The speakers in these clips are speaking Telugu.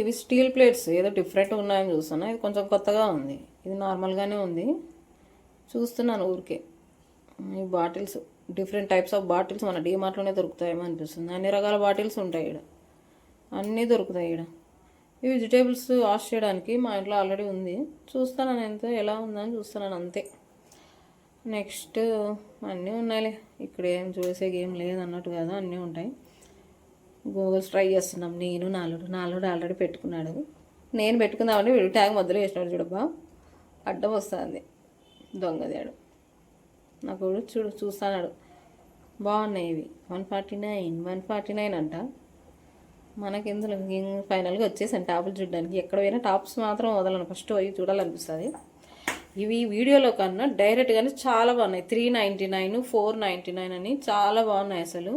ఇవి స్టీల్ ప్లేట్స్ ఏదో డిఫరెంట్గా ఉన్నాయని చూస్తున్నా. ఇది కొంచెం కొత్తగా ఉంది. ఇది నార్మల్గానే ఉంది. చూస్తున్నాను ఊరికే. ఈ bottles different types of bottles మన డీమార్ట్లోనే దొరుకుతాయేమో అనిపిస్తుంది. అన్ని రకాల బాటిల్స్ ఉంటాయి ఇక్కడ, అన్నీ దొరుకుతాయి ఇక్కడ. ఈ వెజిటేబుల్స్ వాష్ చేయడానికి మా ఇంట్లో ఆల్రెడీ ఉంది. చూస్తున్నాను ఎంత ఎలా ఉందని చూస్తున్నాను అంతే. నెక్స్ట్ అన్నీ ఉన్నాయిలే, ఇక్కడ ఏం చూసేకి ఏం లేదు అన్నట్టు కదా, అన్నీ ఉంటాయి. గూగుల్స్ ట్రై చేస్తున్నాం నేను నాలుగు ఆల్రెడీ పెట్టుకున్నాడు. నేను పెట్టుకుందామంటే వీడు ట్యాగ్ మధ్యలో వేసినాడు చూడబ్బా, అడ్డం వస్తుంది దొంగదాడు. నాకు చూస్తున్నాడు. బాగున్నాయి ఇవి 149 అంట. మనకి ఇందులో ఫైనల్గా వచ్చేసాను టాపులు చూడడానికి. ఎక్కడ పోయినా టాప్స్ మాత్రం వదలను, ఫస్ట్ పోయి చూడాలనిపిస్తుంది. ఇవి వీడియోలో కన్నా డైరెక్ట్గానే చాలా బాగున్నాయి. 399, 499 అని చాలా బాగున్నాయి అసలు.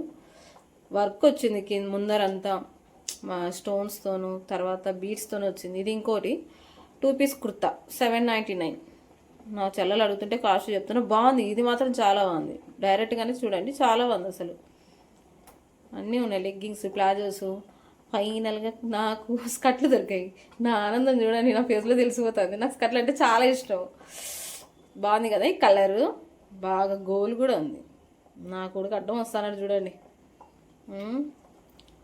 వర్క్ వచ్చింది కింద ముందరంతా మా స్టోన్స్తోను, తర్వాత బీడ్స్తోను వచ్చింది. ఇది ఇంకోటి 2 పీస్ కుర్తా 799. నా చెల్లెలు అడుగుతుంటే కాస్ట్ చెప్తున్నా. బాగుంది, ఇది మాత్రం చాలా బాగుంది. డైరెక్ట్గానే చూడండి, చాలా బాగుంది అసలు. అన్నీ ఉన్నాయి, లెగ్గింగ్స్, ప్లాజోస్. ఫైనల్గా నాకు స్కర్ట్లు దొరికాయి. నా ఆనందం చూడండి, నా ఫేస్లో తెలిసిపోతుంది. నాకు స్కర్ట్లు అంటే చాలా ఇష్టం. బాగుంది కదా ఈ కలరు, బాగా గోల్ కూడా ఉంది. నా కొడుకు అడ్డం వస్తానని చూడండి.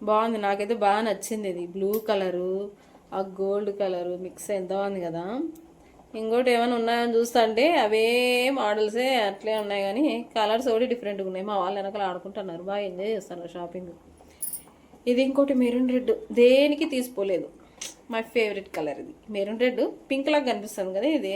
బాగుంది, నాకైతే బాగా నచ్చింది. ఇది బ్లూ కలరు ఆ గోల్డ్ కలరు మిక్స్ ఎంత బాగుంది కదా. ఇంకోటి ఏమైనా ఉన్నాయని చూస్తా అంటే అవే మోడల్సే అట్లే ఉన్నాయి, కానీ కలర్స్ ఒకటి డిఫరెంట్గా ఉన్నాయి. మా వాళ్ళు వెనకాల ఆడుకుంటున్నారు, బాగా ఎంజాయ్ చేస్తున్నారు షాపింగ్. ఇది ఇంకోటి మెరూన్ రెడ్, దేనికి తీసుకోలేదు. మై ఫేవరెట్ కలర్ ఇది మెరూన్ రెడ్. పింక్ లాగా కనిపిస్తుంది కదా ఇది.